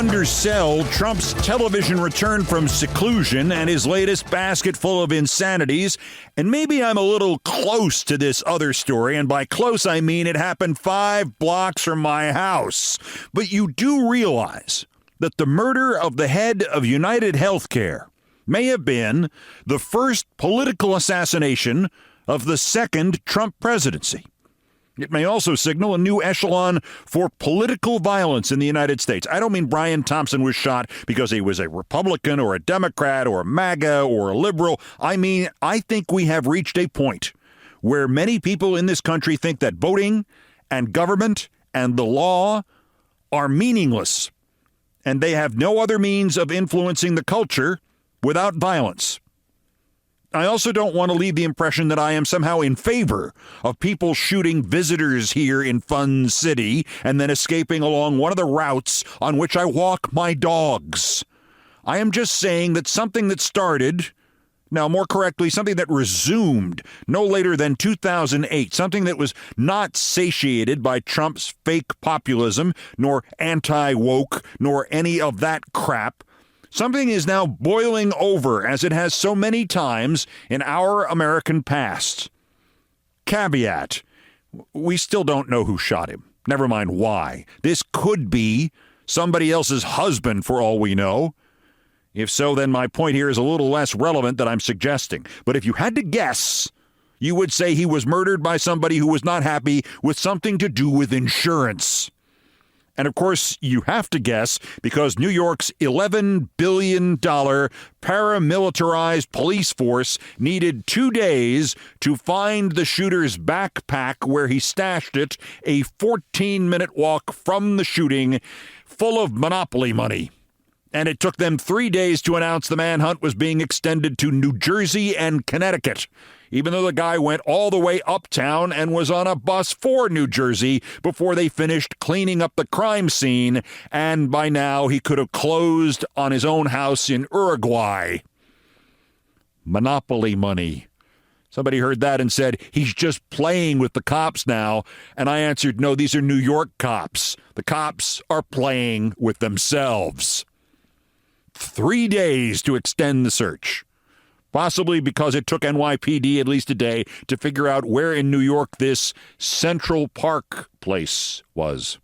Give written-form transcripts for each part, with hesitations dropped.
undersell Trump's television return from seclusion and his latest basket full of insanities. And maybe I'm a little close to this other story, and by close I mean it happened 5 blocks from my house. But you do realize that the murder of the head of United Healthcare may have been the first political assassination of the second Trump presidency. It may also signal a new echelon for political violence in the United States. I don't mean Brian Thompson was shot because he was a Republican or a Democrat or a MAGA or a liberal. I mean, I think we have reached a point where many people in this country think that voting and government and the law are meaningless, and they have no other means of influencing the culture without violence. I also don't want to leave the impression that I am somehow in favor of people shooting visitors here in Fun City and then escaping along one of the routes on which I walk my dogs. I am just saying that something that started, now more correctly, something that resumed no later than 2008, something that was not satiated by Trump's fake populism, nor anti-woke, nor any of that crap. Something is now boiling over, as it has so many times in our American past. Caveat: we still don't know who shot him. Never mind why. This could be somebody else's husband for all we know. If so, then my point here is a little less relevant than I'm suggesting. But if you had to guess, you would say he was murdered by somebody who was not happy with something to do with insurance. And of course, you have to guess because New York's $11 billion paramilitarized police force needed 2 days to find the shooter's backpack where he stashed it, a 14-minute walk from the shooting, full of Monopoly money. And it took them 3 days to announce the manhunt was being extended to New Jersey and Connecticut, even though the guy went all the way uptown and was on a bus for New Jersey before they finished cleaning up the crime scene, and by now he could have closed on his own house in Uruguay. Monopoly money. Somebody heard that and said, he's just playing with the cops now. And I answered, no, these are New York cops. The cops are playing with themselves. 3 days to extend the search. Possibly because it took NYPD at least a day to figure out where in New York this Central Park place was.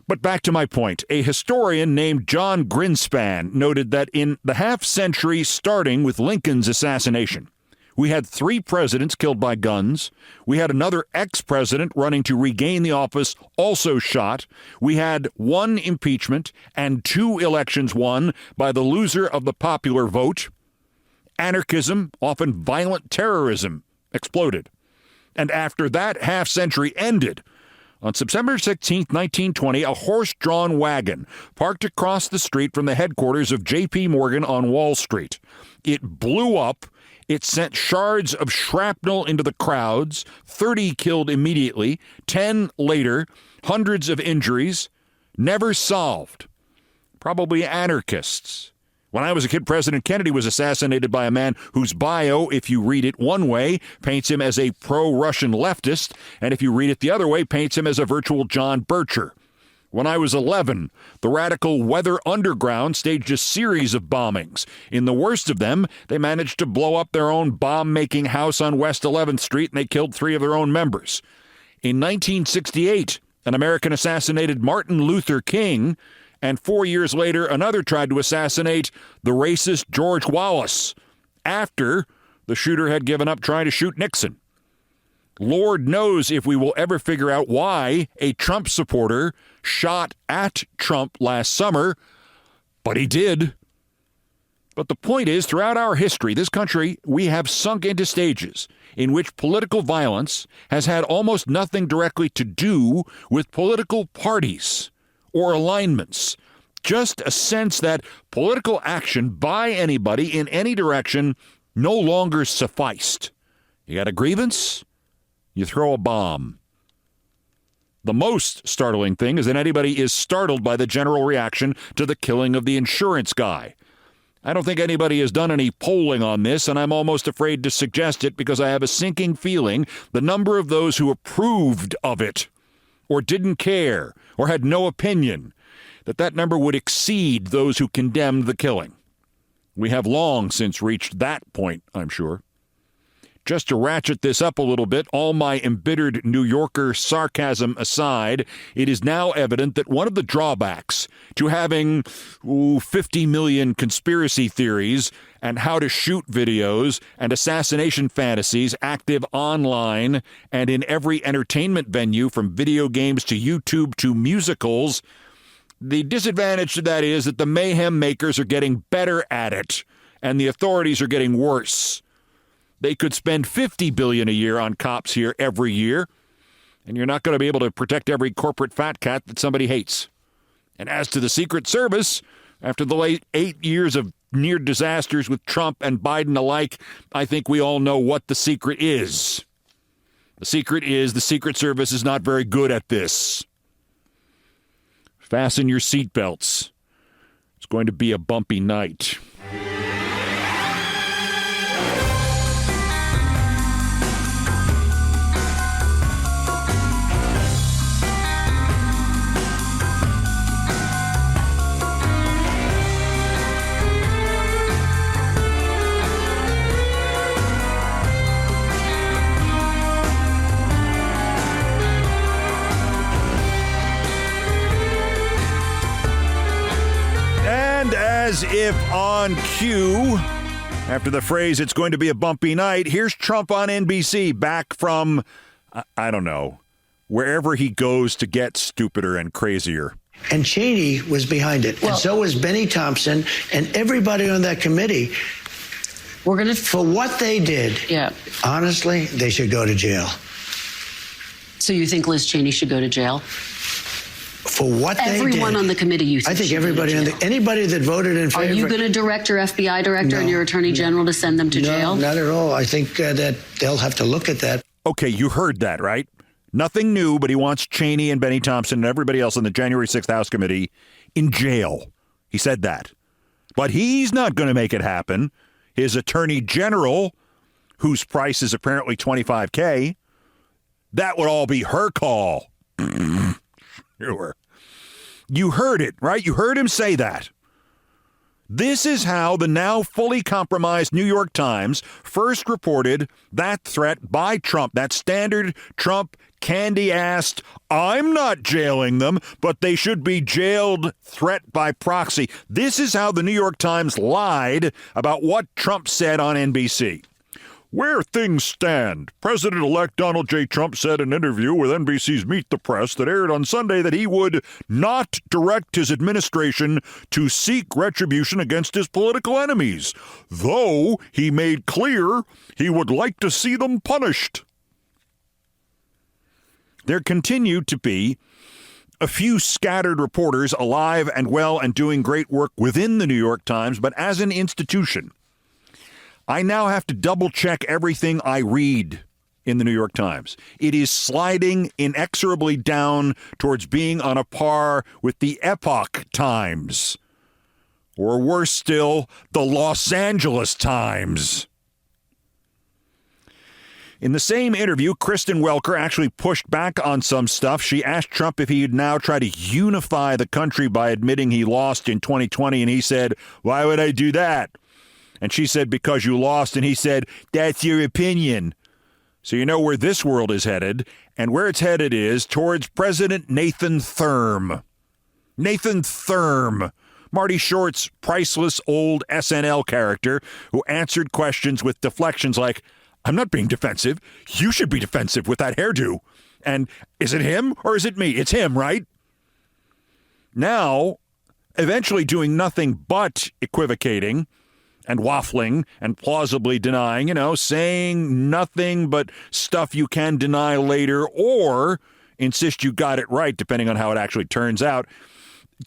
But back to my point. A historian named John Greenspan noted that in the half-century starting with Lincoln's assassination, we had 3 presidents killed by guns. We had another ex-president running to regain the office also shot. We had 1 impeachment and 2 elections won by the loser of the popular vote. Anarchism, often violent terrorism, exploded. And after that half-century ended, on September 16, 1920, a horse-drawn wagon parked across the street from the headquarters of J.P. Morgan on Wall Street. It blew up. It sent shards of shrapnel into the crowds, 30 killed immediately, 10 later, hundreds of injuries, never solved. Probably anarchists. When I was a kid, President Kennedy was assassinated by a man whose bio, if you read it one way, paints him as a pro-Russian leftist, and if you read it the other way, paints him as a virtual John Bircher. When I was 11, the radical Weather Underground staged a series of bombings. In the worst of them, they managed to blow up their own bomb-making house on West 11th Street, and they killed 3 of their own members. In 1968, an American assassinated Martin Luther King, and 4 years later, another tried to assassinate the racist George Wallace, after the shooter had given up trying to shoot Nixon. Lord knows if we will ever figure out why a Trump supporter shot at Trump last summer, but he did. But the point is, throughout our history, this country, we have sunk into stages in which political violence has had almost nothing directly to do with political parties or alignments. Just a sense that political action by anybody in any direction no longer sufficed. You got a grievance? You throw a bomb. The most startling thing is that anybody is startled by the general reaction to the killing of the insurance guy. I don't think anybody has done any polling on this, and I'm almost afraid to suggest it because I have a sinking feeling the number of those who approved of it, or didn't care, or had no opinion, that number would exceed those who condemned the killing. We have long since reached that point, I'm sure. Just to ratchet this up a little bit, all my embittered New Yorker sarcasm aside, it is now evident that one of the drawbacks to having 50 million conspiracy theories and how to shoot videos and assassination fantasies active online and in every entertainment venue from video games to YouTube to musicals, the disadvantage to that is that the mayhem makers are getting better at it and the authorities are getting worse. They could spend $50 billion a year on cops here every year, and you're not going to be able to protect every corporate fat cat that somebody hates. And as to the Secret Service, after the late 8 years of near disasters with Trump and Biden alike, I think we all know what the secret is. The secret is the Secret Service is not very good at this. Fasten your seatbelts. It's going to be a bumpy night. As if on cue, after the phrase, it's going to be a bumpy night, here's Trump on NBC back from, I don't know, wherever he goes to get stupider and crazier. And Cheney was behind it. Well, and so was Benny Thompson and everybody on that committee. For what they did, honestly, they should go to jail. So you think Liz Cheney should go to jail? For what they did. Everyone on the committee, you think? I think everybody anybody that voted in favor. Are you going to direct your FBI director and your attorney general to send them to jail? No, not at all. I think that they'll have to look at that. Okay, you heard that, right? Nothing new, but he wants Cheney and Benny Thompson and everybody else on the January 6th House Committee in jail. He said that. But he's not going to make it happen. His attorney general, whose price is apparently $25K, that would all be her call. Sure. You heard it, right? You heard him say that. This is how the now fully compromised New York Times first reported that threat by Trump, that standard Trump candy-assed, I'm not jailing them, but they should be jailed threat by proxy. This is how the New York Times lied about what Trump said on NBC. Where things stand, President-elect Donald J. Trump said in an interview with NBC's Meet the Press that aired on Sunday that he would not direct his administration to seek retribution against his political enemies, though he made clear he would like to see them punished. There continue to be a few scattered reporters alive and well and doing great work within the New York Times, but as an institution, I now have to double-check everything I read in the New York Times. It is sliding inexorably down towards being on a par with the Epoch Times, or worse still, the Los Angeles Times. In the same interview, Kristen Welker actually pushed back on some stuff. She asked Trump if he'd now try to unify the country by admitting he lost in 2020, and he said, "Why would I do that?" And she said, "Because you lost." And he said, "That's your opinion." So you know where this world is headed, and where it's headed is towards President Nathan Thurm. Nathan Thurm, Marty Short's priceless old SNL character who answered questions with deflections like, "I'm not being defensive. You should be defensive with that hairdo." And is it him or is it me? It's him, right? Now, eventually doing nothing but equivocating and waffling and plausibly denying, saying nothing but stuff you can deny later or insist you got it right, depending on how it actually turns out.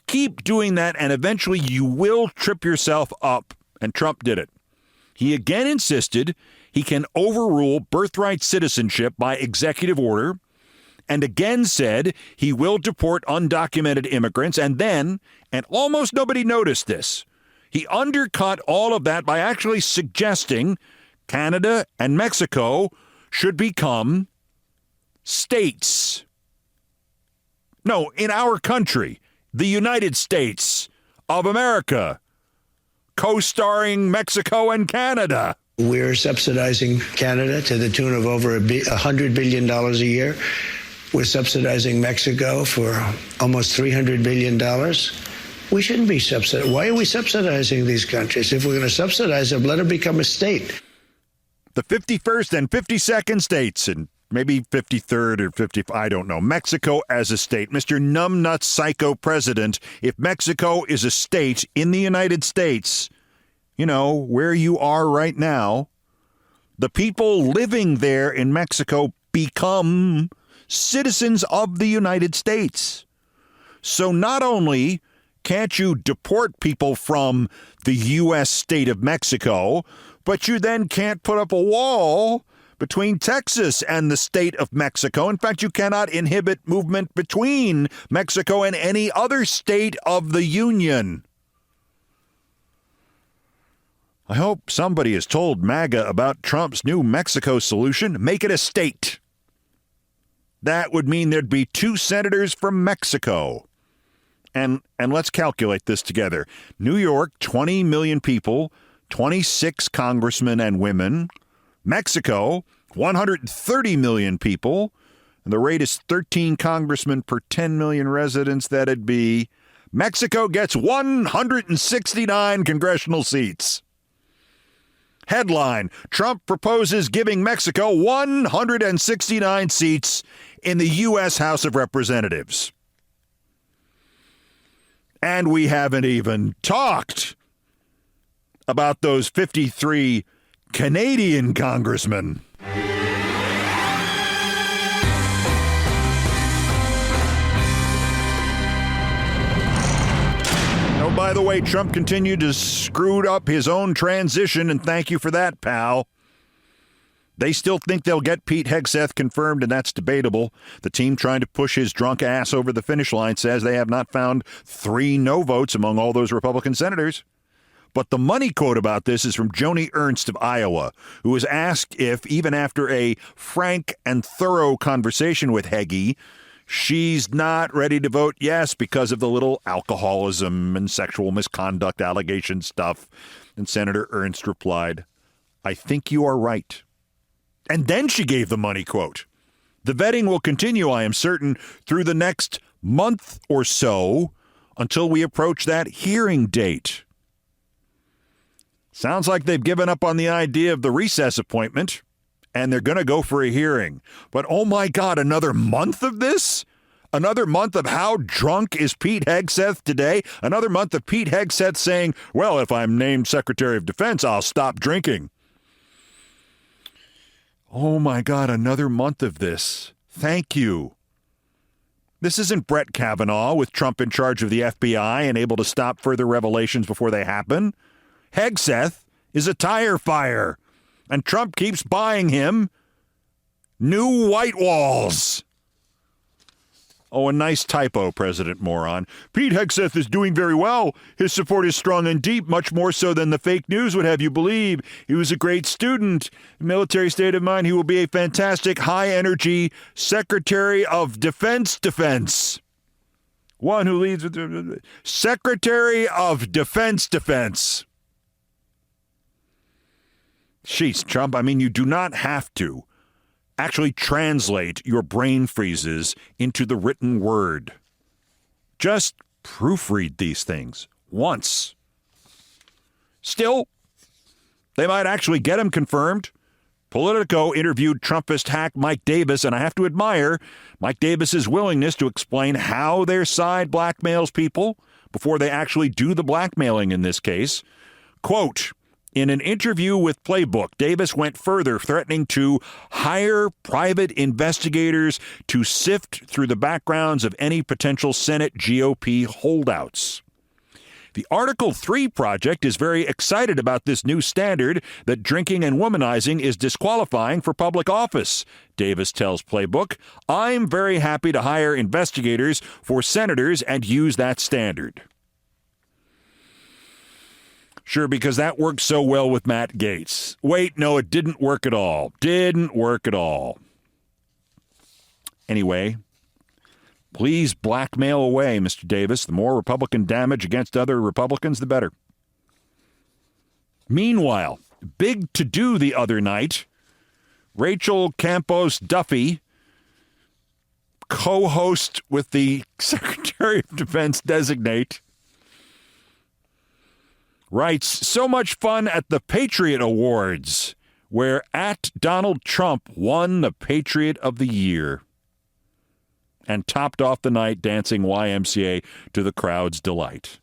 Keep doing that, and eventually you will trip yourself up. And Trump did it. He again insisted he can overrule birthright citizenship by executive order, and again said he will deport undocumented immigrants, and then, and almost nobody noticed this, he undercut all of that by actually suggesting Canada and Mexico should become states. No, in our country. the United States of America, co-starring Mexico and Canada. We're subsidizing Canada to the tune of over $100 billion a year. We're subsidizing Mexico for almost $300 billion. We shouldn't be subsidizing. Why are we subsidizing these countries? If we're going to subsidize them, let them become a state. The 51st and 52nd states, and maybe 53rd or 50th, I don't know. Mexico as a state. Mr. Numbnut Psycho President, if Mexico is a state in the United States, you know, where you are right now, the people living there in Mexico become citizens of the United States. So not only can't you deport people from the U.S. state of Mexico, but you then can't put up a wall between Texas and the state of Mexico. In fact, you cannot inhibit movement between Mexico and any other state of the Union. I hope somebody has told MAGA about Trump's new Mexico solution. Make it a state. That would mean there'd be 2 senators from Mexico. And let's calculate this together. New York, 20 million people, 26 congressmen and women. Mexico, 130 million people. And the rate is 13 congressmen per 10 million residents. That'd be Mexico gets 169 congressional seats. Headline, Trump proposes giving Mexico 169 seats in the U.S. House of Representatives. And we haven't even talked about those 53 Canadian congressmen. Oh, by the way, Trump continued to screw up his own transition, and thank you for that, pal. They still think they'll get Pete Hegseth confirmed, and that's debatable. The team trying to push his drunk ass over the finish line says they have not found 3 no votes among all those Republican senators. But the money quote about this is from Joni Ernst of Iowa, who was asked if, even after a frank and thorough conversation with Heggie, she's not ready to vote yes because of the little alcoholism and sexual misconduct allegation stuff. And Senator Ernst replied, "I think you are right." And then she gave the money quote. The vetting will continue, I am certain, through the next month or so until we approach that hearing date. Sounds like they've given up on the idea of the recess appointment, and they're going to go for a hearing. But oh my God, another month of this? Another month of how drunk is Pete Hegseth today? Another month of Pete Hegseth saying, well, if I'm named Secretary of Defense, I'll stop drinking. Oh my God, another month of this. Thank you. This isn't Brett Kavanaugh with Trump in charge of the FBI and able to stop further revelations before they happen. Hegseth is a tire fire, and Trump keeps buying him new white walls. Oh, a nice typo, President Moron. Pete Hegseth is doing very well. His support is strong and deep, much more so than the fake news would have you believe. He was a great student. Military state of mind, he will be a fantastic, high-energy Secretary of Defense. One who leads with the Secretary of Defense. Jeez, Trump, I mean, you do not have to actually translate your brain freezes into the written word. Just proofread these things once. Still, they might actually get him confirmed. Politico interviewed Trumpist hack Mike Davis, and I have to admire Mike Davis's willingness to explain how their side blackmails people before they actually do the blackmailing in this case. Quote, in an interview with Playbook, Davis went further, threatening to hire private investigators to sift through the backgrounds of any potential Senate GOP holdouts. The Article 3 Project is very excited about this new standard that drinking and womanizing is disqualifying for public office, Davis tells Playbook. I'm very happy to hire investigators for senators and use that standard. Sure, because that worked so well with Matt Gaetz. Wait, no, it didn't work at all. Anyway, Please blackmail away, Mr. Davis. The more Republican damage against other Republicans, the better. Meanwhile, big to-do the other night, Rachel Campos Duffy, co-host with the Secretary of Defense designate, writes, so much fun at the Patriot Awards, where @Donald Trump won the Patriot of the Year and topped off the night dancing YMCA to the crowd's delight.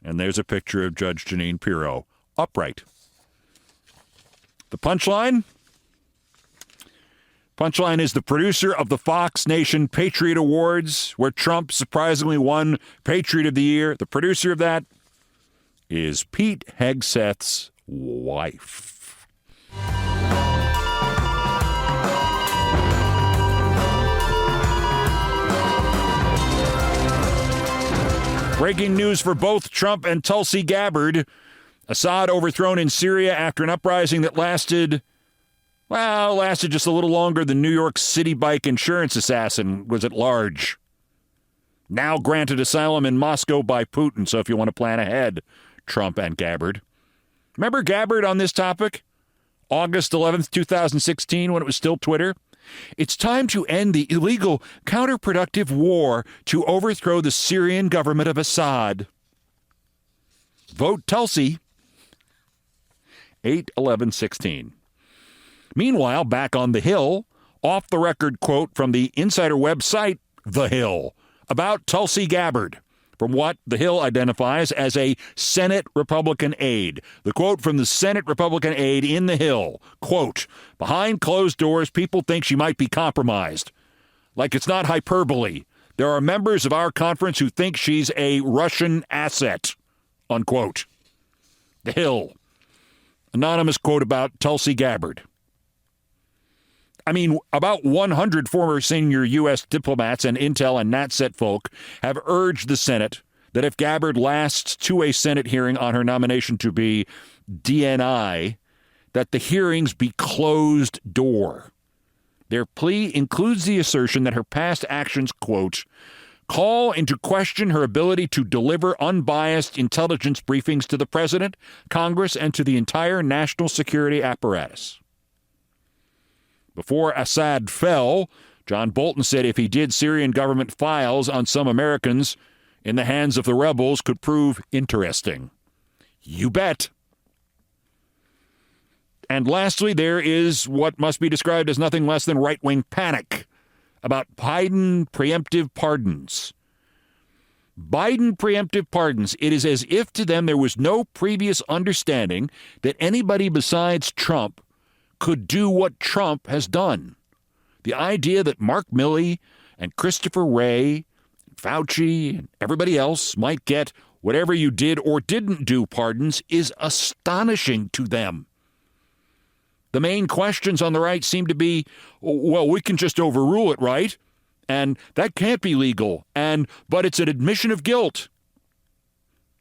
And there's a picture of Judge Jeanine Pirro, upright. The punchline? Punchline is the producer of the Fox Nation Patriot Awards, where Trump surprisingly won Patriot of the Year. The producer of that is Pete Hegseth's wife. Breaking news for both Trump and Tulsi Gabbard. Assad overthrown in Syria after an uprising that lasted just a little longer than New York City bike insurance assassin was at large. Now granted asylum in Moscow by Putin, so if you want to plan ahead, Trump and Gabbard. Remember Gabbard on this topic? August 11th, 2016, when it was still Twitter? It's time to end the illegal, counterproductive war to overthrow the Syrian government of Assad. Vote Tulsi. 8/11/16. Meanwhile, back on the Hill, off-the-record quote from the insider website, The Hill, about Tulsi Gabbard, from what The Hill identifies as a Senate Republican aide. The quote from the Senate Republican aide in The Hill, quote, behind closed doors, people think she might be compromised. Like it's not hyperbole. There are members of our conference who think she's a Russian asset, unquote. The Hill. Anonymous quote about Tulsi Gabbard. I mean, about 100 former senior U.S. diplomats and intel and NatSet folk have urged the Senate that if Gabbard lasts to a Senate hearing on her nomination to be DNI, that the hearings be closed door. Their plea includes the assertion that her past actions, quote, call into question her ability to deliver unbiased intelligence briefings to the president, Congress, and to the entire national security apparatus. Before Assad fell, John Bolton said if he did, Syrian government files on some Americans in the hands of the rebels could prove interesting. You bet. And lastly, there is what must be described as nothing less than right-wing panic about Biden preemptive pardons. Biden preemptive pardons. It is as if to them there was no previous understanding that anybody besides Trump could do what Trump has done. The idea that Mark Milley and Christopher Wray, Fauci, and everybody else might get whatever you did or didn't do pardons is astonishing to them. The main questions on the right seem to be, well, we can just overrule it, right? And that can't be legal. But it's an admission of guilt.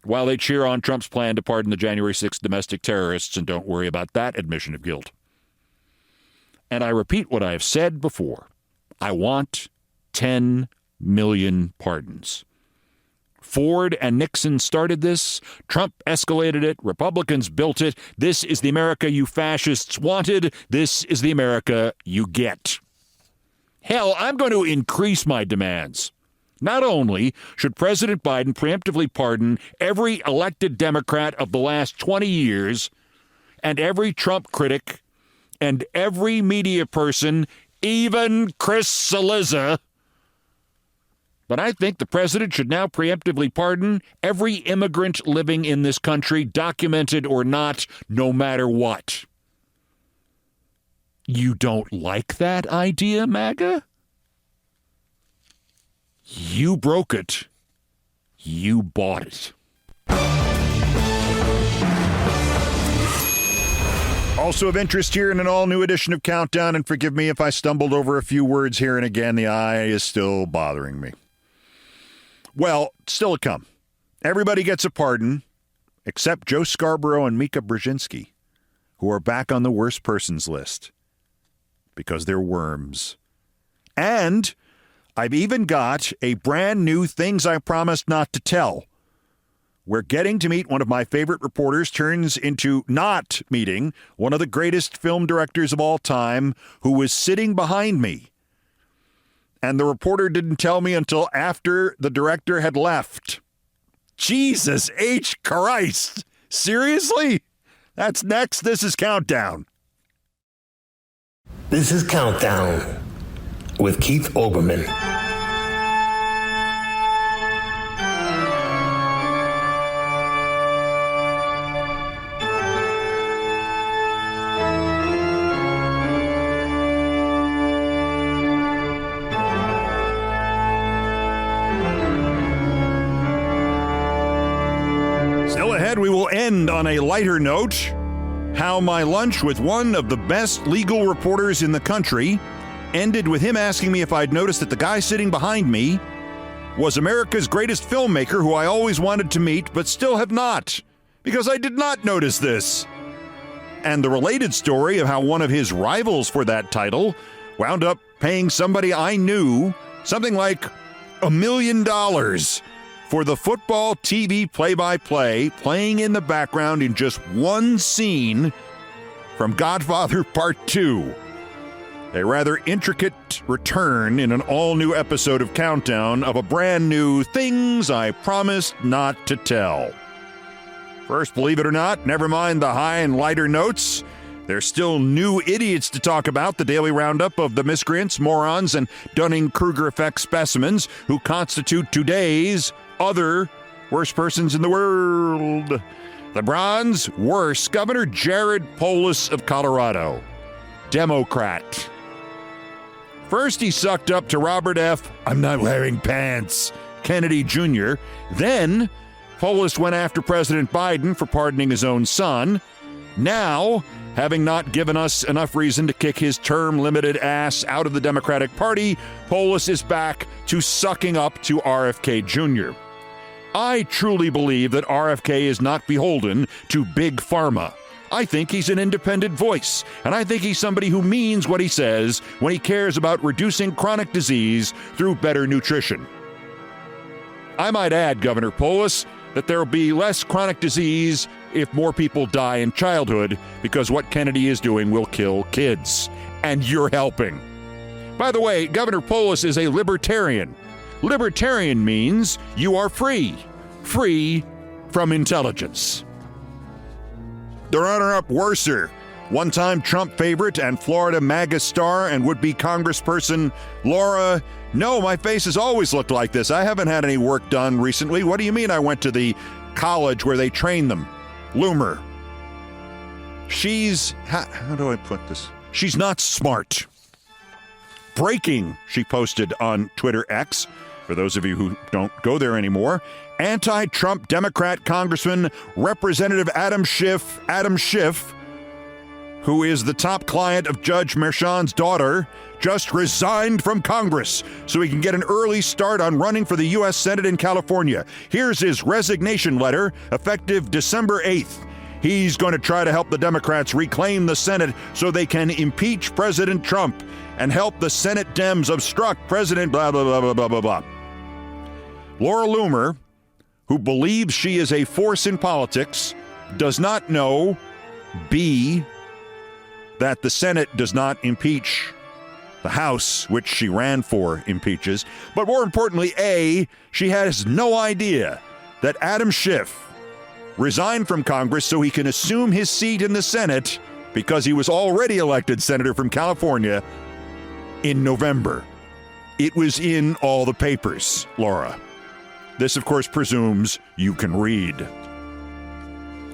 While they cheer on Trump's plan to pardon the January 6th domestic terrorists and don't worry about that admission of guilt. And I repeat what I have said before. I want 10 million pardons. Ford and Nixon started this. Trump escalated it. Republicans built it. This is the America you fascists wanted. This is the America you get. Hell, I'm going to increase my demands. Not only should President Biden preemptively pardon every elected Democrat of the last 20 years and every Trump critic and every media person, even Chris Cillizza, but I think the president should now preemptively pardon every immigrant living in this country, documented or not, no matter what. You don't like that idea, MAGA? You broke it. You bought it. Also of interest here in an all-new edition of Countdown, and forgive me if I stumbled over a few words here and again, the eye is still bothering me. Well, still to come. Everybody gets a pardon, except Joe Scarborough and Mika Brzezinski, who are back on the worst persons list because they're worms. And I've even got a brand new Things I Promised Not to Tell, where getting to meet one of my favorite reporters turns into not meeting one of the greatest film directors of all time who was sitting behind me. And the reporter didn't tell me until after the director had left. Jesus H. Christ. Seriously? That's next. This is Countdown. This is Countdown with Keith Olbermann. Still ahead, we will end on a lighter note. How my lunch with one of the best legal reporters in the country ended with him asking me if I'd noticed that the guy sitting behind me was America's greatest filmmaker who I always wanted to meet but still have not, because I did not notice this. And the related story of how one of his rivals for that title wound up paying somebody I knew something like $1 million for the football TV play-by-play playing in the background in just one scene from Godfather Part 2. A rather intricate return in an all-new episode of Countdown of a brand new Things I Promised Not to Tell. First, believe it or not, never mind the high and lighter notes, there's still new idiots to talk about, the daily roundup of the miscreants, morons, and Dunning-Kruger effect specimens who constitute today's other worst persons in the world. The bronze worst, Governor Jared Polis of Colorado, Democrat. First, he sucked up to Robert F. I'm not wearing pants, Kennedy Jr. Then, Polis went after President Biden for pardoning his own son. Now, having not given us enough reason to kick his term-limited ass out of the Democratic Party, Polis is back to sucking up to RFK Jr. I truly believe that RFK is not beholden to Big Pharma. I think he's an independent voice, and I think he's somebody who means what he says when he cares about reducing chronic disease through better nutrition. I might add, Governor Polis, that there will be less chronic disease if more people die in childhood, because what Kennedy is doing will kill kids. And you're helping. By the way, Governor Polis is a libertarian. Libertarian means you are free. Free from intelligence. The runner-up worser, one-time Trump favorite and Florida MAGA star and would-be congressperson Laura. No, my face has always looked like this. I haven't had any work done recently. What do you mean I went to the college where they train them? Loomer. She's, how do I put this? She's not smart. Breaking, she posted on Twitter X, for those of you who don't go there anymore. Anti-Trump Democrat Congressman Representative Adam Schiff, who is the top client of Judge Merchan's daughter, just resigned from Congress so he can get an early start on running for the U.S. Senate in California. Here's his resignation letter, effective December 8th. He's going to try to help the Democrats reclaim the Senate so they can impeach President Trump and help the Senate Dems obstruct President blah, blah, blah, blah, blah, blah, blah. Laura Loomer, who believes she is a force in politics, does not know, B, that the Senate does not impeach. The House, which she ran for, impeaches. But more importantly, A, she has no idea that Adam Schiff resigned from Congress so he can assume his seat in the Senate because he was already elected senator from California in November. It was in all the papers, Laura. This, of course, presumes you can read.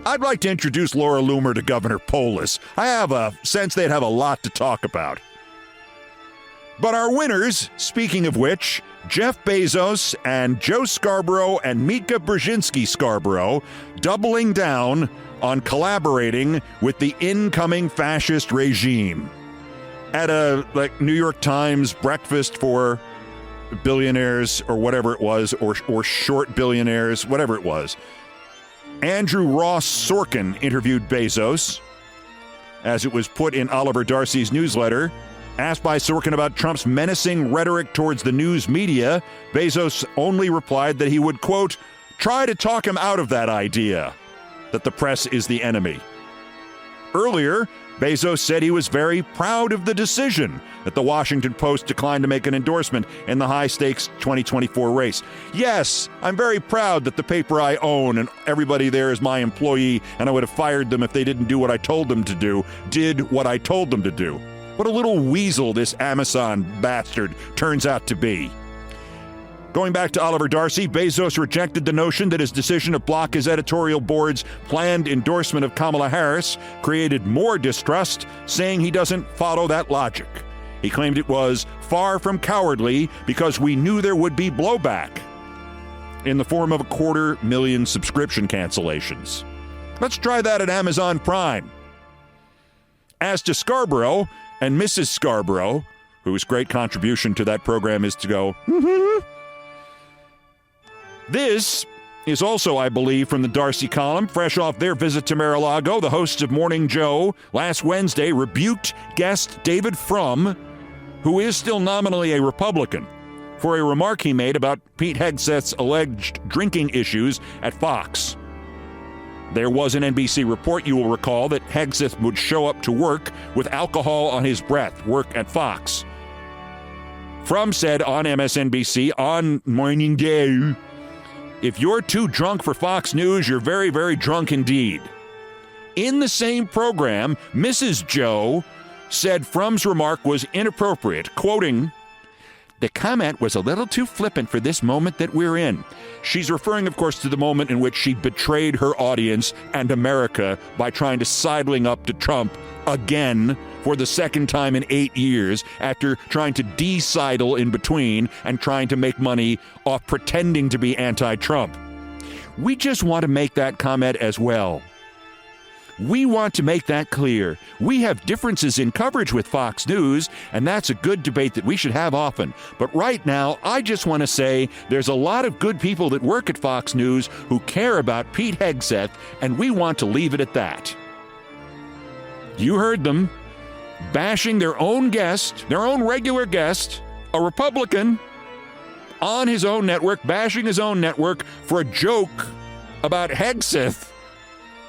I'd like to introduce Laura Loomer to Governor Polis. I have a sense they'd have a lot to talk about. But our winners, speaking of which, Jeff Bezos and Joe Scarborough and Mika Brzezinski Scarborough doubling down on collaborating with the incoming fascist regime. At a New York Times breakfast for billionaires or whatever it was, or short billionaires, whatever it was. Andrew Ross Sorkin interviewed Bezos, as it was put in Oliver Darcy's newsletter, Asked by Sorkin about Trump's menacing rhetoric towards the news media, Bezos only replied that he would, quote, try to talk him out of that idea, that the press is the enemy. Earlier, Bezos said he was very proud of the decision that the Washington Post declined to make an endorsement in the high-stakes 2024 race. Yes, I'm very proud that the paper I own and everybody there is my employee, and I would have fired them if they didn't do what I told them to do, did what I told them to do. What a little weasel this Amazon bastard turns out to be. Going back to Oliver Darcy, Bezos rejected the notion that his decision to block his editorial board's planned endorsement of Kamala Harris created more distrust, saying he doesn't follow that logic. He claimed it was far from cowardly because we knew there would be blowback in the form of 250,000 subscription cancellations. Let's try that at Amazon Prime. As to Scarborough and Mrs. Scarborough, whose great contribution to that program is to go, This is also, I believe, from the Darcy column. Fresh off their visit to Mar-a-Lago, the hosts of Morning Joe last Wednesday rebuked guest David Frum, who is still nominally a Republican, for a remark he made about Pete Hegseth's alleged drinking issues at Fox. There was an NBC report, you will recall, that Hegseth would show up to work with alcohol on his breath, work at Fox. Frum said on MSNBC on Morning Joe, if you're too drunk for Fox News, you're very, very drunk indeed. In the same program, Mrs. Joe said Frum's remark was inappropriate, quoting, the comment was a little too flippant for this moment that we're in. She's referring, of course, to the moment in which she betrayed her audience and America by trying to sidling up to Trump again for the second time in 8 years after trying to de-sidle in between and trying to make money off pretending to be anti-Trump. We just want to make that comment as well. We want to make that clear. We have differences in coverage with Fox News, and that's a good debate that we should have often. But right now, I just want to say there's a lot of good people that work at Fox News who care about Pete Hegseth, and we want to leave it at that. You heard them bashing their own guest, their own regular guest, a Republican, on his own network, bashing his own network for a joke about Hegseth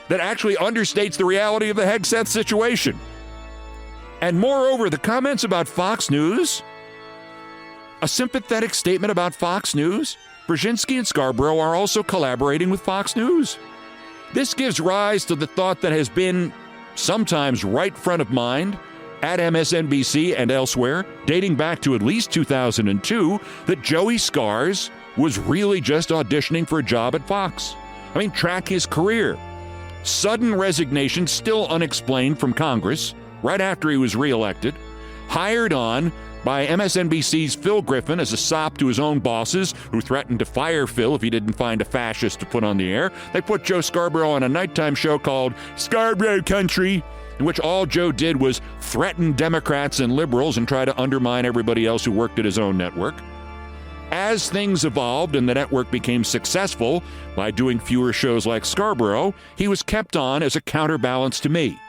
that actually understates the reality of the Hegseth situation. And moreover, the comments about Fox News, a sympathetic statement about Fox News, Brzezinski and Scarborough are also collaborating with Fox News. This gives rise to the thought that has been sometimes right front of mind at MSNBC and elsewhere, dating back to at least 2002, that Joey Scars was really just auditioning for a job at Fox. I mean, track his career. Sudden resignation, still unexplained, from Congress right after he was reelected, hired on by MSNBC's Phil Griffin as a sop to his own bosses, who threatened to fire Phil if he didn't find a fascist to put on the air. They put Joe Scarborough on a nighttime show called Scarborough Country, in which all Joe did was threaten Democrats and liberals and try to undermine everybody else who worked at his own network. As things evolved and the network became successful by doing fewer shows like Scarborough, he was kept on as a counterbalance to me.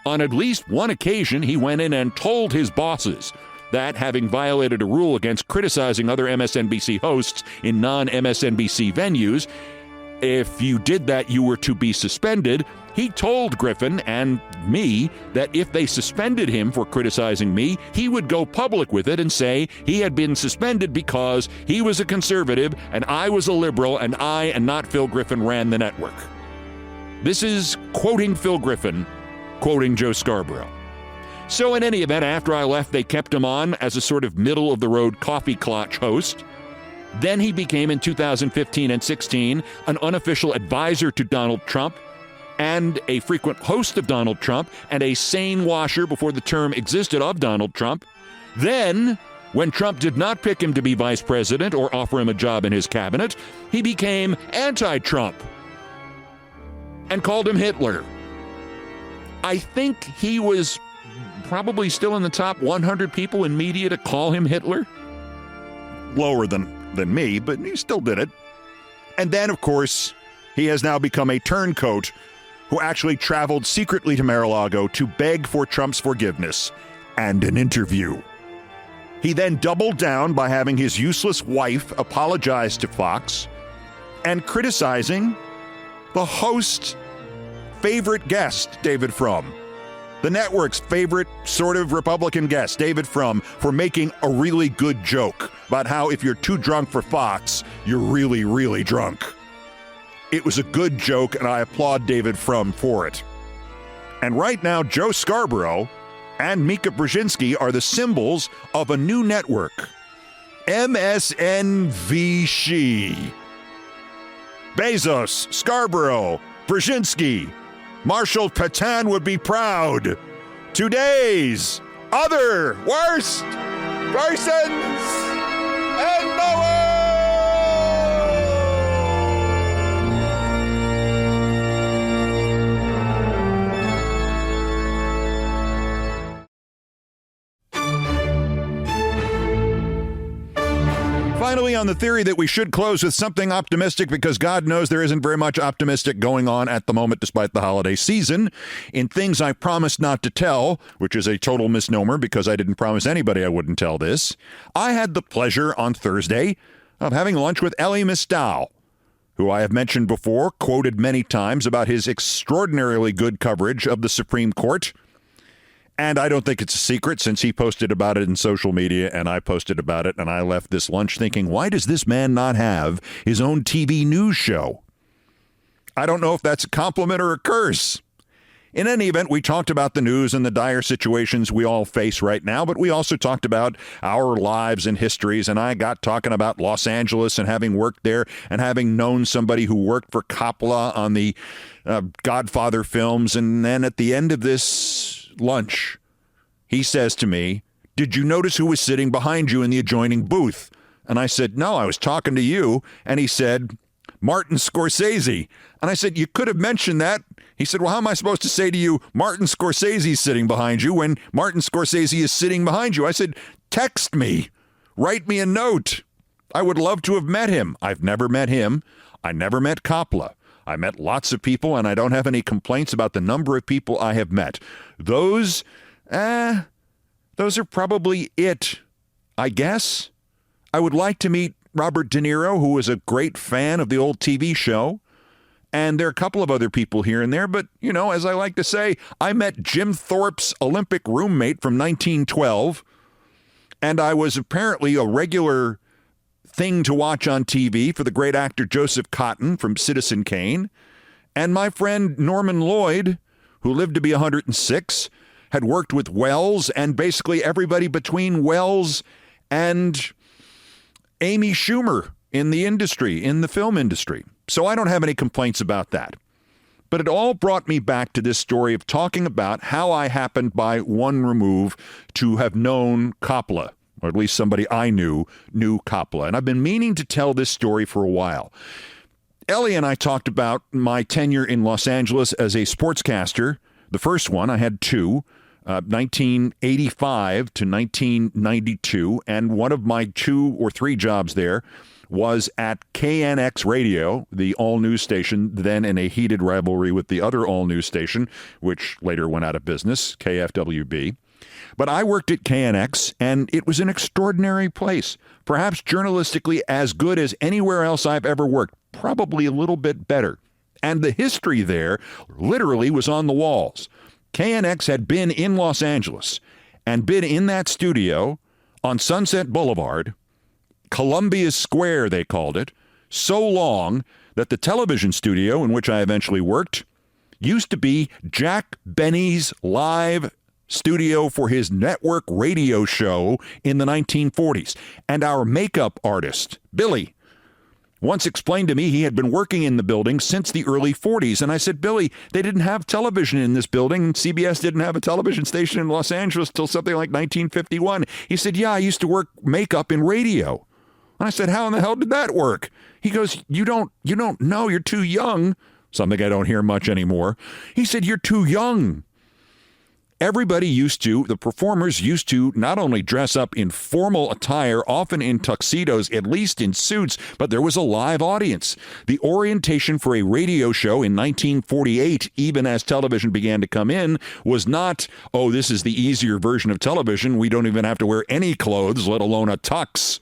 On at least one occasion, he went in and told his bosses that, having violated a rule against criticizing other MSNBC hosts in non-MSNBC venues, if you did that, you were to be suspended. He told Griffin and me that if they suspended him for criticizing me, he would go public with it and say he had been suspended because he was a conservative and I was a liberal and I, and not Phil Griffin, ran the network. This is quoting Phil Griffin, quoting Joe Scarborough. So in any event, after I left, they kept him on as a sort of middle-of-the-road coffee clutch host. Then he became, in 2015 and 16, an unofficial advisor to Donald Trump, and a frequent host of Donald Trump, and a sane washer before the term existed of Donald Trump. Then, when Trump did not pick him to be vice president or offer him a job in his cabinet, he became anti-Trump and called him Hitler. I think he was probably still in the top 100 people in media to call him Hitler. Lower than me, but he still did it. And then, of course, he has now become a turncoat who actually traveled secretly to Mar-a-Lago to beg for Trump's forgiveness. and an interview. He then doubled down by having his useless wife apologize to Fox and criticizing the host's favorite guest, David Frum, the network's favorite sort of Republican guest, David Frum, for making a really good joke about how if you're too drunk for Fox, you're really, really drunk. It was a good joke, and I applaud David Frum for it. And right now, Joe Scarborough and Mika Brzezinski are the symbols of a new network, MSNVC. Bezos, Scarborough, Brzezinski, Marshall Petain would be proud. Today's other worst persons in the world. Finally, on the theory that we should close with something optimistic, because God knows there isn't very much optimistic going on at the moment despite the holiday season, in Things I Promised Not to Tell, which is a total misnomer because I didn't promise anybody I wouldn't tell this, I had the pleasure on Thursday of having lunch with Elie Mystal, who I have mentioned before, quoted many times about his extraordinarily good coverage of the Supreme Court. And I don't think it's a secret since he posted about it in social media and I posted about it, and I left this lunch thinking, why does this man not have his own TV news show? I don't know if that's a compliment or a curse. In any event, we talked about the news and the dire situations we all face right now, but we also talked about our lives and histories, and I got talking about Los Angeles and having worked there and having known somebody who worked for Coppola on the Godfather films. And then at the end of this lunch, he says to me, "Did you notice who was sitting behind you in the adjoining booth?" And I said, "No, I was talking to you." And he said, "Martin Scorsese." And I said, "You could have mentioned that." He said, "Well, how am I supposed to say to you, Martin Scorsese's sitting behind you when Martin Scorsese is sitting behind you?" I said, "Text me, write me a note. I would love to have met him." I've never met him. I never met Coppola. I met lots of people, and I don't have any complaints about the number of people I have met. Those are probably it, I guess. I would like to meet Robert De Niro, who was a great fan of the old TV show. And there are a couple of other people here and there, but, you know, as I like to say, I met Jim Thorpe's Olympic roommate from 1912, and I was apparently a regular thing to watch on TV for the great actor Joseph Cotten from Citizen Kane. And my friend Norman Lloyd, who lived to be 106, had worked with Wells and basically everybody between Wells and Amy Schumer in the industry, in the film industry. So I don't have any complaints about that. But it all brought me back to this story of talking about how I happened by one remove to have known Coppola, or at least somebody I knew Coppola. And I've been meaning to tell this story for a while. Ellie and I talked about my tenure in Los Angeles as a sportscaster. The first one, I had two, 1985 to 1992. And one of my 2 or 3 jobs there was at KNX Radio, the all-news station, then in a heated rivalry with the other all-news station, which later went out of business, KFWB. But I worked at KNX, and it was an extraordinary place, perhaps journalistically as good as anywhere else I've ever worked, probably a little bit better. And the history there literally was on the walls. KNX had been in Los Angeles and been in that studio on Sunset Boulevard, Columbia Square, they called it, so long that the television studio in which I eventually worked used to be Jack Benny's live studio for his network radio show in the 1940s. And our makeup artist, Billy, once explained to me he had been working in the building since the early 40s. And I said, "Billy, they didn't have television in this building. CBS didn't have a television station in Los Angeles till something like 1951. He said, "Yeah, I used to work makeup in radio." And I said, "How in the hell did that work?" He goes, you don't know. You're too young." Something I don't hear much anymore. He said, "You're too young." the performers used to not only dress up in formal attire, often in tuxedos, at least in suits, but there was a live audience. The orientation for a radio show in 1948, even as television began to come in, was not, oh, this is the easier version of television. We don't even have to wear any clothes, let alone a tux.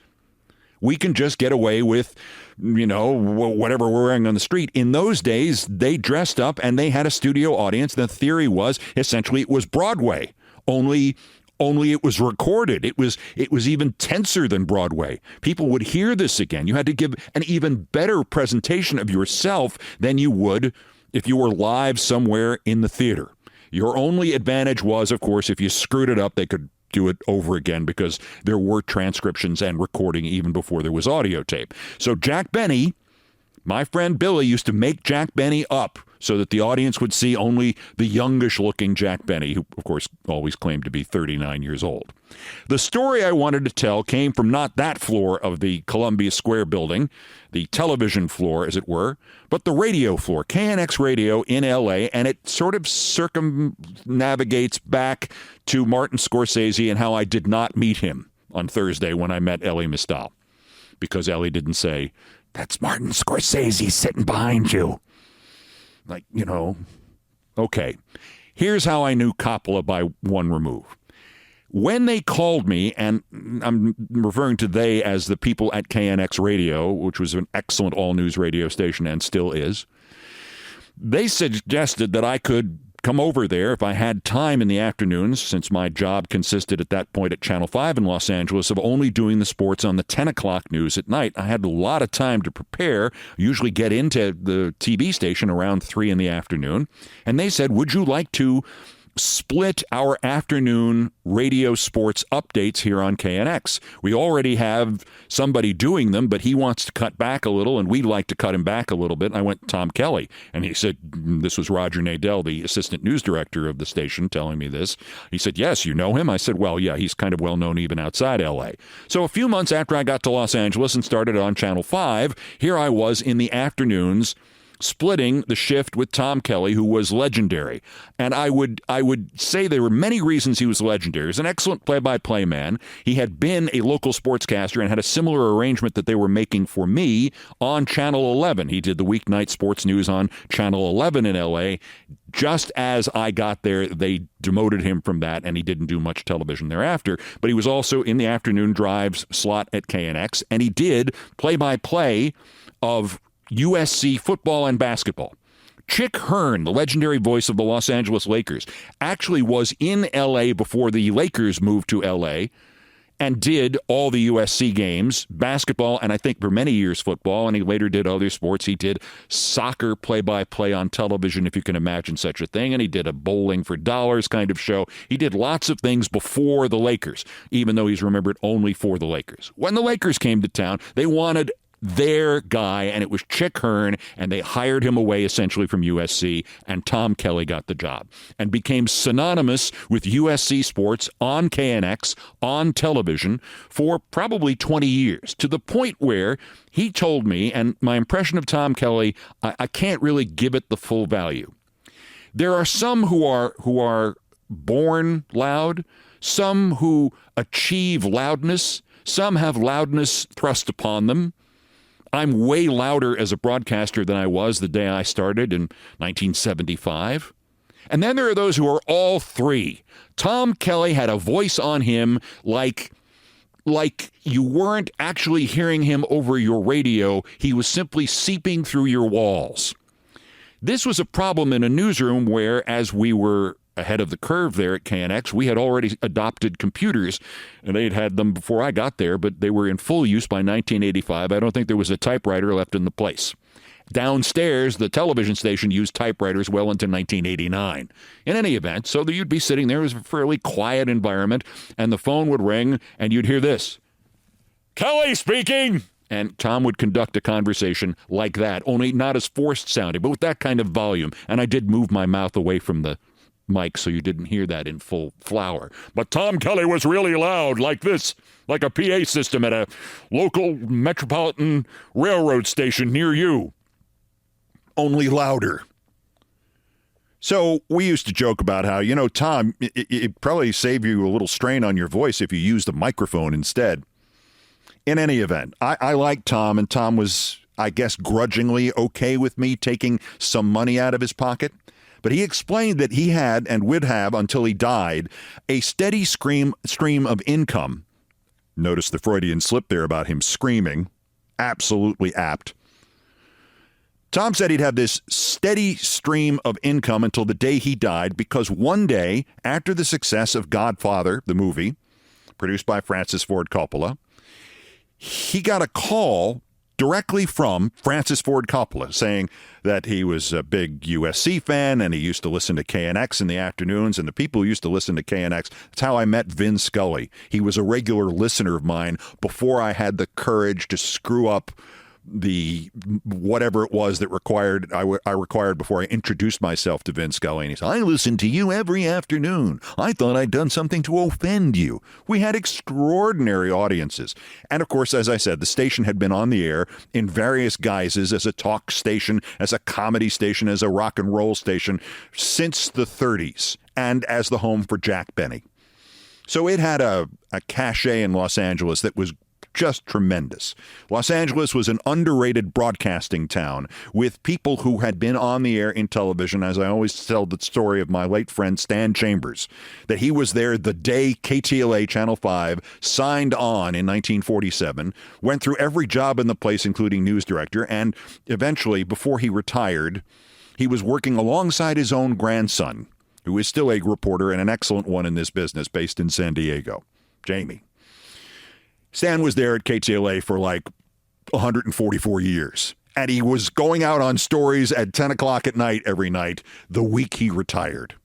We can just get away with, whatever we're wearing on the street. In those days, they dressed up and they had a studio audience. The theory was essentially it was Broadway, only it was recorded. It was even tenser than Broadway. People would hear this again. You had to give an even better presentation of yourself than you would if you were live somewhere in the theater. Your only advantage was, of course, if you screwed it up, they could do it over again because there were transcriptions and recording even before there was audio tape. So Jack Benny, my friend Billy, used to make Jack Benny up so that the audience would see only the youngish-looking Jack Benny, who, of course, always claimed to be 39 years old. The story I wanted to tell came from not that floor of the Columbia Square building, the television floor, as it were, but the radio floor, KNX Radio in L.A., and it sort of circumnavigates back to Martin Scorsese and how I did not meet him on Thursday when I met Elie Mystal, because Elie didn't say, "That's Martin Scorsese sitting behind you." Like, okay. Here's how I knew Coppola by one remove. When they called me, and I'm referring to they as the people at KNX Radio, which was an excellent all-news radio station and still is, they suggested that I could come over there if I had time in the afternoons, since my job consisted at that point at Channel 5 in Los Angeles of only doing the sports on the 10 o'clock news at night. I had a lot of time to prepare, usually get into the TV station around 3 in the afternoon. And they said, would you like to split our afternoon radio sports updates here on KNX? We already have somebody doing them, but he wants to cut back a little, and we'd like to cut him back a little bit. And I went to Tom Kelly, and he said, this was Roger Nadell, the assistant news director of the station, telling me this. He said, yes, you know him? I said, well, yeah, he's kind of well known even outside L.A. So a few months after I got to Los Angeles and started on Channel 5, here I was in the afternoons splitting the shift with Tom Kelly, who was legendary. And I would say there were many reasons he was legendary. He was an excellent play-by-play man. He had been a local sportscaster and had a similar arrangement that they were making for me on Channel 11. He did the weeknight sports news on Channel 11 in L.A. Just as I got there, they demoted him from that, and he didn't do much television thereafter. But he was also in the afternoon drives slot at KNX, and he did play-by-play of USC football and basketball. Chick Hearn, the legendary voice of the Los Angeles Lakers, actually was in L.A. before the Lakers moved to L.A. and did all the USC games, basketball, and I think for many years football, and he later did other sports. He did soccer play-by-play on television, if you can imagine such a thing, and he did a bowling for dollars kind of show. He did lots of things before the Lakers, even though he's remembered only for the Lakers. When the Lakers came to town, they wanted their guy, and it was Chick Hearn, and they hired him away essentially from USC, and Tom Kelly got the job and became synonymous with USC sports on KNX, on television, for probably 20 years, to the point where he told me, and my impression of Tom Kelly, I can't really give it the full value. There are some who are born loud, some who achieve loudness, some have loudness thrust upon them. I'm way louder as a broadcaster than I was the day I started in 1975. And then there are those who are all three. Tom Kelly had a voice on him like you weren't actually hearing him over your radio. He was simply seeping through your walls. This was a problem in a newsroom where, as we were ahead of the curve there at KNX, we had already adopted computers, and they'd had them before I got there, but they were in full use by 1985. I don't think there was a typewriter left in the place. Downstairs, the television station used typewriters well into 1989. In any event, so that you'd be sitting there, it was a fairly quiet environment, and the phone would ring, and you'd hear this. Kelly speaking! And Tom would conduct a conversation like that, only not as forced sounding, but with that kind of volume. And I did move my mouth away from the mic so you didn't hear that in full flower. But Tom Kelly was really loud, like this, like a PA system at a local metropolitan railroad station near you. Only louder. So we used to joke about how, Tom, it probably save you a little strain on your voice if you used the microphone instead. In any event, I liked Tom, and Tom was, I guess, grudgingly okay with me taking some money out of his pocket. But he explained that he had and would have until he died a steady stream of income. Notice the Freudian slip there about him screaming. Absolutely apt. Tom said he'd have this steady stream of income until the day he died, because one day after the success of Godfather, the movie, produced by Francis Ford Coppola, he got a call directly from Francis Ford Coppola saying that he was a big USC fan and he used to listen to KNX in the afternoons, and the people who used to listen to KNX, that's how I met Vin Scully. He was a regular listener of mine before I had the courage to screw up the whatever it was that I required before I introduced myself to Vin Scully. And he said, I listen to you every afternoon. I thought I'd done something to offend you. We had extraordinary audiences. And of course, as I said, the station had been on the air in various guises as a talk station, as a comedy station, as a rock and roll station since the 30s, and as the home for Jack Benny. So it had a cachet in Los Angeles that was just tremendous. Los Angeles was an underrated broadcasting town with people who had been on the air in television, as I always tell the story of my late friend Stan Chambers, that he was there the day KTLA Channel 5 signed on in 1947, went through every job in the place, including news director, and eventually, before he retired, he was working alongside his own grandson, who is still a reporter and an excellent one in this business, based in San Diego, Jamie. Stan was there at KTLA for like 144 years, and he was going out on stories at 10 o'clock at night every night the week he retired.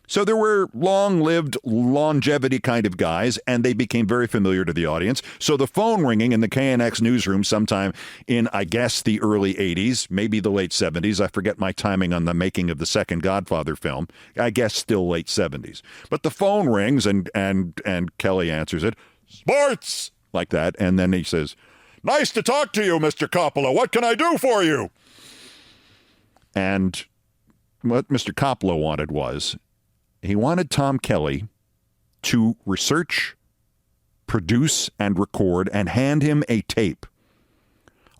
So there were long-lived longevity kind of guys, and they became very familiar to the audience. So the phone ringing in the KNX newsroom sometime in, I guess, the early 80s, maybe the late 70s. I forget my timing on the making of the second Godfather film. I guess still late 70s. But the phone rings, and Kelly answers it. Sports! Like that. And then he says, nice to talk to you, Mr. Coppola. What can I do for you? And what Mr. Coppola wanted was, he wanted Tom Kelly to research, produce, and record and hand him a tape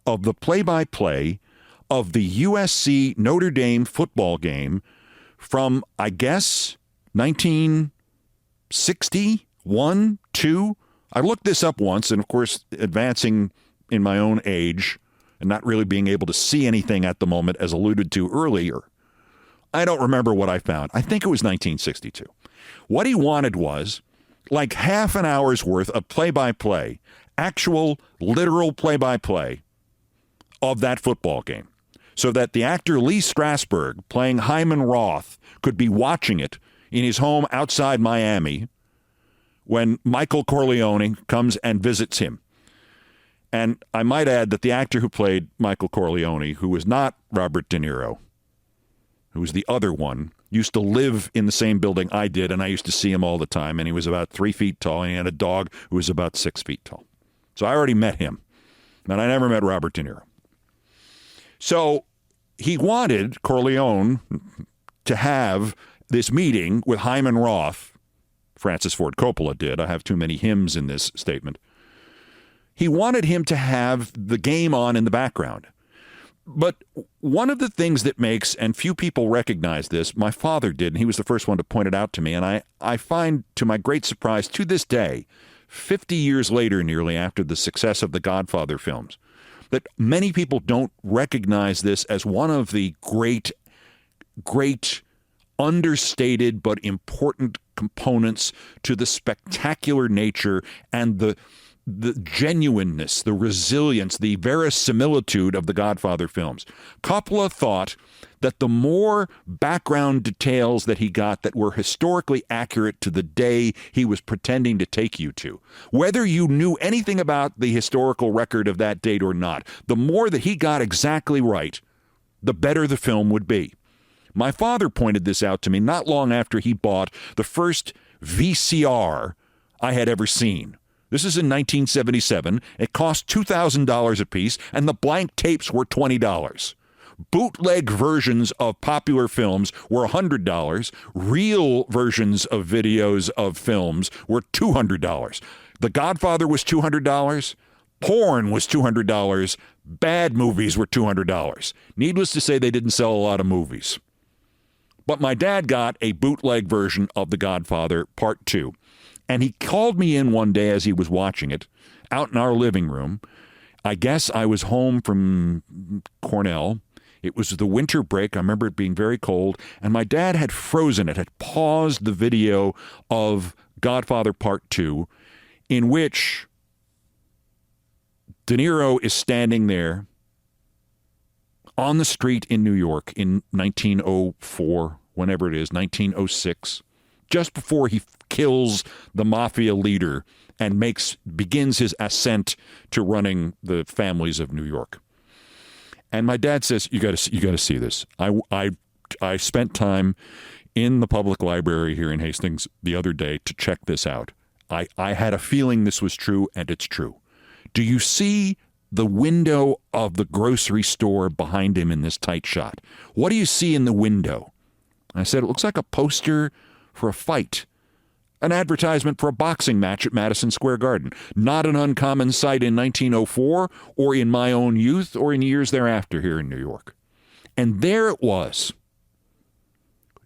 of the play-by-play of the USC Notre Dame football game from, I guess, 1961, 2. I looked this up once, and of course, advancing in my own age and not really being able to see anything at the moment, as alluded to earlier, I don't remember what I found. I think it was 1962. What he wanted was like half an hour's worth of play-by-play, actual, literal play-by-play of that football game, so that the actor Lee Strasberg, playing Hyman Roth, could be watching it in his home outside Miami when Michael Corleone comes and visits him. And I might add that the actor who played Michael Corleone, who was not Robert De Niro, who was the other one, used to live in the same building I did, and I used to see him all the time, and he was about 3 feet tall, and he had a dog who was about 6 feet tall. So I already met him, and I never met Robert De Niro. So he wanted Corleone to have this meeting with Hyman Roth. Francis Ford Coppola did. I have too many hymns in this statement. He wanted him to have the game on in the background. But one of the things that makes, and few people recognize this, my father did, and he was the first one to point it out to me, and I find, to my great surprise, to this day, 50 years later nearly after the success of the Godfather films, that many people don't recognize this as one of the great understated but important components to the spectacular nature and the genuineness, the resilience, the verisimilitude of the Godfather films. Coppola thought that the more background details that he got that were historically accurate to the day he was pretending to take you to, whether you knew anything about the historical record of that date or not, the more that he got exactly right, the better the film would be. My father pointed this out to me not long after he bought the first VCR I had ever seen. This is in 1977. It cost $2,000 a piece, and the blank tapes were $20. Bootleg versions of popular films were $100. Real versions of videos of films were $200. The Godfather was $200. Porn was $200. Bad movies were $200. Needless to say, they didn't sell a lot of movies. But my dad got a bootleg version of The Godfather Part 2. And he called me in one day as he was watching it, out in our living room. I guess I was home from Cornell. It was the winter break. I remember it being very cold. And my dad had frozen it, had paused the video of Godfather Part 2, in which De Niro is standing there on the street in New York in 1904, whenever it is, 1906, just before he kills the mafia leader and begins his ascent to running the families of New York. And my dad says, you got to see this. I spent time in the public library here in Hastings the other day to check this out. I had a feeling this was true, and it's true. Do you see the window of the grocery store behind him in this tight shot? What do you see in the window? I said, it looks like a poster for a fight, an advertisement for a boxing match at Madison Square Garden. Not an uncommon sight in 1904 or in my own youth or in years thereafter here in New York. And there it was.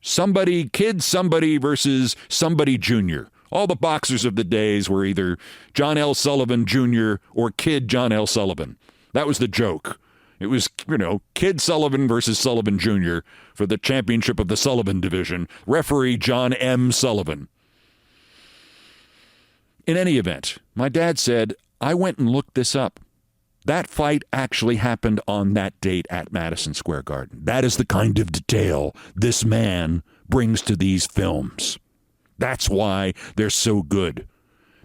Kid somebody versus somebody junior. All the boxers of the days were either John L. Sullivan Jr. or Kid John L. Sullivan. That was the joke. It was, Kid Sullivan versus Sullivan Jr. for the championship of the Sullivan division. Referee John M. Sullivan. In any event, my dad said, I went and looked this up. That fight actually happened on that date at Madison Square Garden. That is the kind of detail this man brings to these films. That's why they're so good,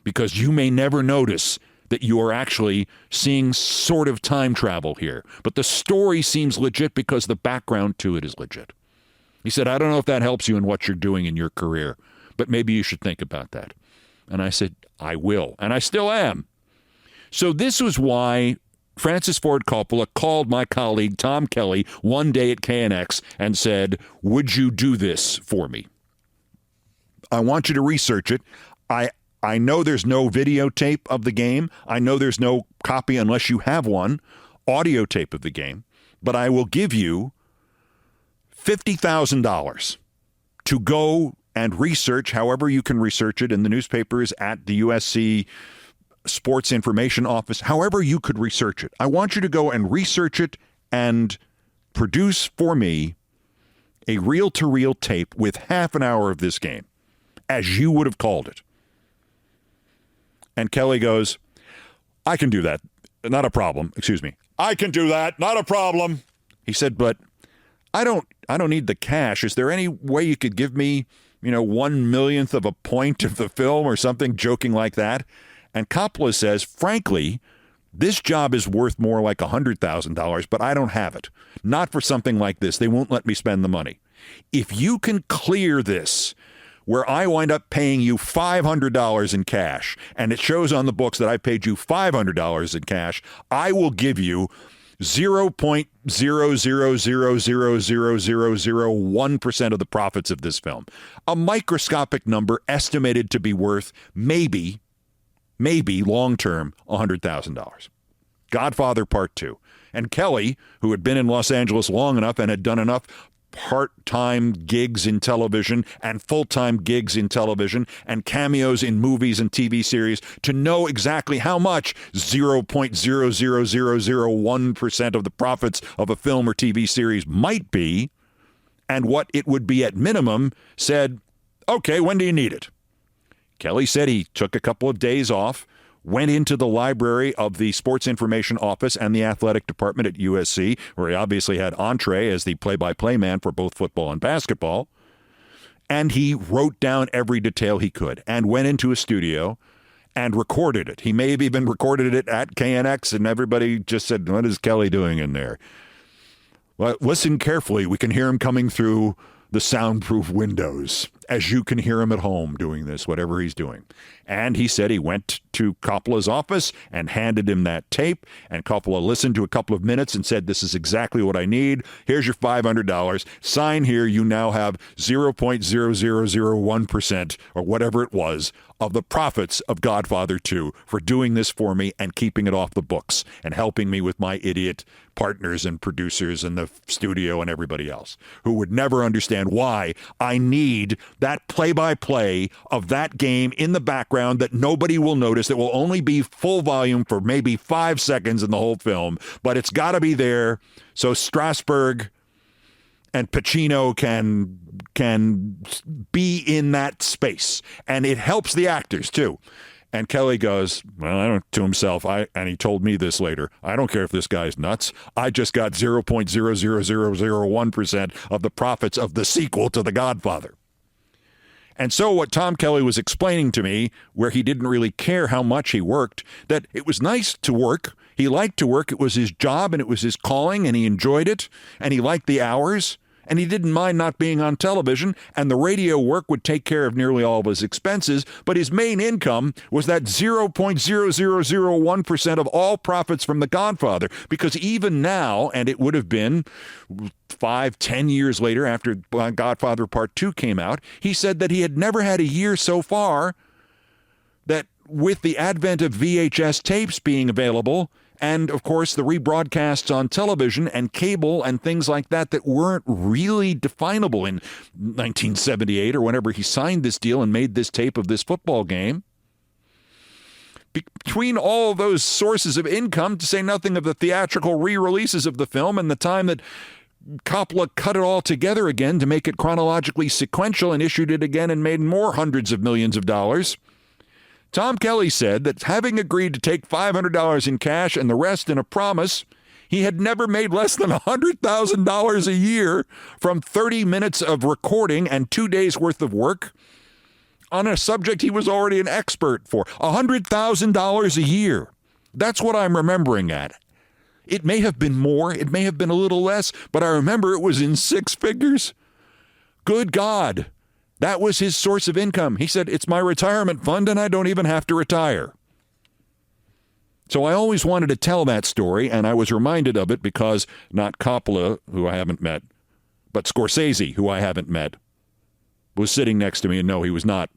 because you may never notice that you are actually seeing sort of time travel here. But the story seems legit because the background to it is legit. He said, I don't know if that helps you in what you're doing in your career, but maybe you should think about that. And I said, I will. And I still am. So this was why Francis Ford Coppola called my colleague Tom Kelly one day at KNX and said, would you do this for me? I want you to research it. I know there's no videotape of the game. I know there's no copy unless you have one, audio tape of the game. But I will give you $50,000 to go and research, however you can research it in the newspapers, at the USC Sports Information Office, however you could research it. I want you to go and research it and produce for me a reel-to-reel tape with half an hour of this game, as you would have called it. And Kelly goes, I can do that. Not a problem. Excuse me. I can do that. Not a problem. He said, but I don't need the cash. Is there any way you could give me, 1/1,000,000th of a point of the film or something, joking like that? And Coppola says, frankly, this job is worth more like $100,000, but I don't have it. Not for something like this. They won't let me spend the money. If you can clear this, where I wind up paying you $500 in cash, and it shows on the books that I paid you $500 in cash, I will give you 0.0000001% of the profits of this film. A microscopic number estimated to be worth maybe long-term $100,000. Godfather Part 2. And Kelly, who had been in Los Angeles long enough and had done enough part-time gigs in television and full-time gigs in television and cameos in movies and TV series to know exactly how much 0.00001% of the profits of a film or TV series might be and what it would be at minimum, said, okay, when do you need it? Kelly said he took a couple of days off, went into the library of the Sports Information Office and the athletic department at USC, where he obviously had entree as the play-by-play man for both football and basketball, and he wrote down every detail he could and went into a studio and recorded it. He may have even recorded it at KNX, and everybody just said, what is Kelly doing in there? Well, listen carefully. We can hear him coming through the soundproof windows. as you can hear him at home doing this, whatever he's doing. And he said he went to Coppola's office and handed him that tape, and Coppola listened to a couple of minutes and said, this is exactly what I need. Here's your $500. Sign here. You now have 0.0001% or whatever it was of the profits of Godfather 2 for doing this for me and keeping it off the books and helping me with my idiot partners and producers and the studio and everybody else who would never understand why I need that play-by-play of that game in the background that nobody will notice, that will only be full volume for maybe 5 seconds in the whole film, but it's got to be there so Strasberg and Pacino can be in that space. And it helps the actors, too. And Kelly goes, well, to himself, and he told me this later, I don't care if this guy's nuts. I just got 0.00001% of the profits of the sequel to The Godfather. And so what Tom Kelly was explaining to me, where he didn't really care how much he worked, that it was nice to work. He liked to work. It was his job and it was his calling and he enjoyed it and he liked the hours. And he didn't mind not being on television, and the radio work would take care of nearly all of his expenses, but his main income was that 0.0001% of all profits from The Godfather, because even now, and it would have been 5-10 years later after Godfather Part 2 came out, he said that he had never had a year so far that with the advent of VHS tapes being available, and, of course, the rebroadcasts on television and cable and things like that that weren't really definable in 1978 or whenever he signed this deal and made this tape of this football game. Between all those sources of income, to say nothing of the theatrical re-releases of the film and the time that Coppola cut it all together again to make it chronologically sequential and issued it again and made more hundreds of millions of dollars, Tom Kelly said that having agreed to take $500 in cash and the rest in a promise, he had never made less than $100,000 a year from 30 minutes of recording and 2 days' worth of work on a subject he was already an expert for. $100,000 a year. That's what I'm remembering at. It may have been more, it may have been a little less, but I remember it was in 6 figures. Good God. That was his source of income. He said, it's my retirement fund and I don't even have to retire. So I always wanted to tell that story, and I was reminded of it because not Coppola, who I haven't met, but Scorsese, who I haven't met, was sitting next to me, and no, he was not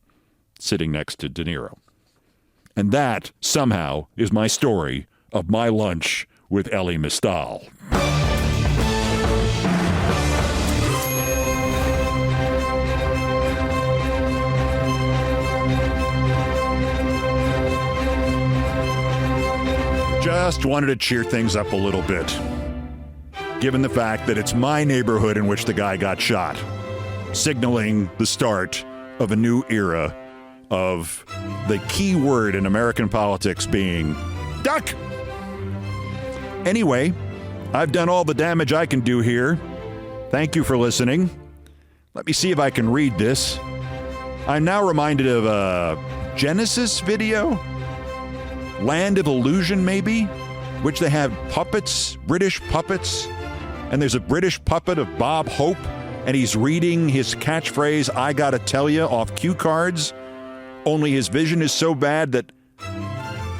sitting next to De Niro. And that, somehow, is my story of my lunch with Elie Mystal. Just wanted to cheer things up a little bit, given the fact that it's my neighborhood in which the guy got shot, signaling the start of a new era of the key word in American politics being duck. Anyway, I've done all the damage I can do here. Thank you for listening. Let me see if I can read this. I'm now reminded of a Genesis video, Land of Illusion, maybe, which they have puppets, British puppets, and there's a British puppet of Bob Hope, and he's reading his catchphrase, I gotta tell you, off cue cards, only his vision is so bad that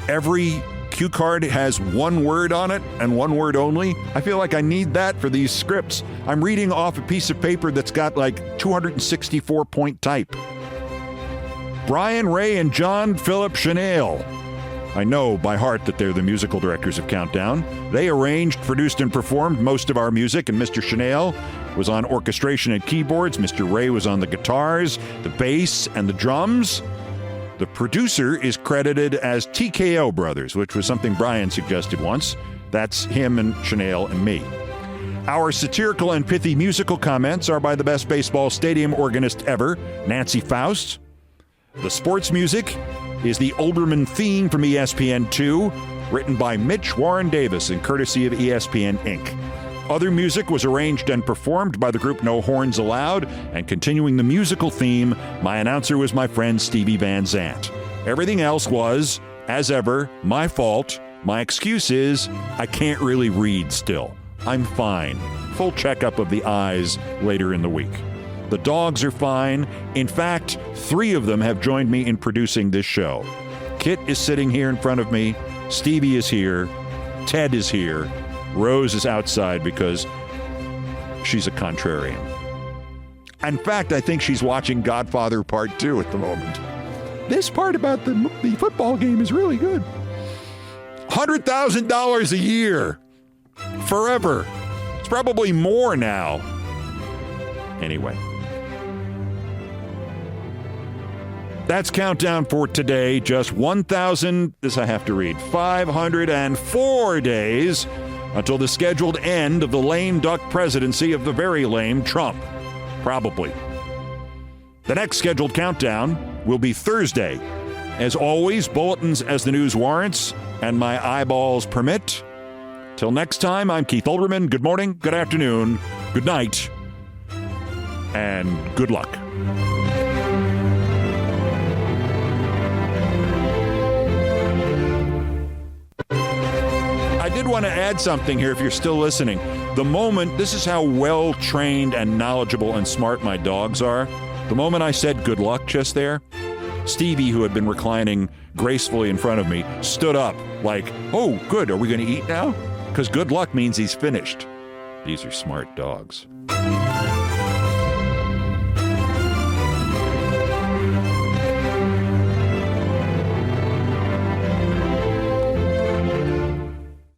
every cue card has one word on it and one word only. I feel like I need that for these scripts. I'm reading off a piece of paper that's got like 264-point type. Brian Ray and John Philip Chanel. I know by heart that they're the musical directors of Countdown. They arranged, produced, and performed most of our music, and Mr. Chanel was on orchestration and keyboards. Mr. Ray was on the guitars, the bass, and the drums. The producer is credited as TKO Brothers, which was something Brian suggested once. That's him and Chanel and me. Our satirical and pithy musical comments are by the best baseball stadium organist ever, Nancy Faust. The sports music is the Olbermann theme from ESPN2, written by Mitch Warren Davis and courtesy of ESPN Inc. Other music was arranged and performed by the group No Horns Allowed, and continuing the musical theme, my announcer was my friend Stevie Van Zandt. Everything else was, as ever, my fault. My excuse is I can't really read still. I'm fine. Full checkup of the eyes later in the week. The dogs are fine. In fact, 3 of them have joined me in producing this show. Kit is sitting here in front of me. Stevie is here. Ted is here. Rose is outside because she's a contrarian. In fact, I think she's watching Godfather Part 2 at the moment. This part about the football game is really good. $100,000 a year. Forever. It's probably more now. Anyway. That's countdown for today. Just 504 days until the scheduled end of the lame duck presidency of the very lame Trump. Probably. The next scheduled countdown will be Thursday. As always, bulletins as the news warrants and my eyeballs permit. Till next time, I'm Keith Olbermann. Good morning, good afternoon, good night, and good luck. I did want to add something here if you're still listening. This is how well-trained and knowledgeable and smart my dogs are. The moment I said good luck just there, Stevie, who had been reclining gracefully in front of me, stood up like, oh, good, are we going to eat now? Because good luck means he's finished. These are smart dogs.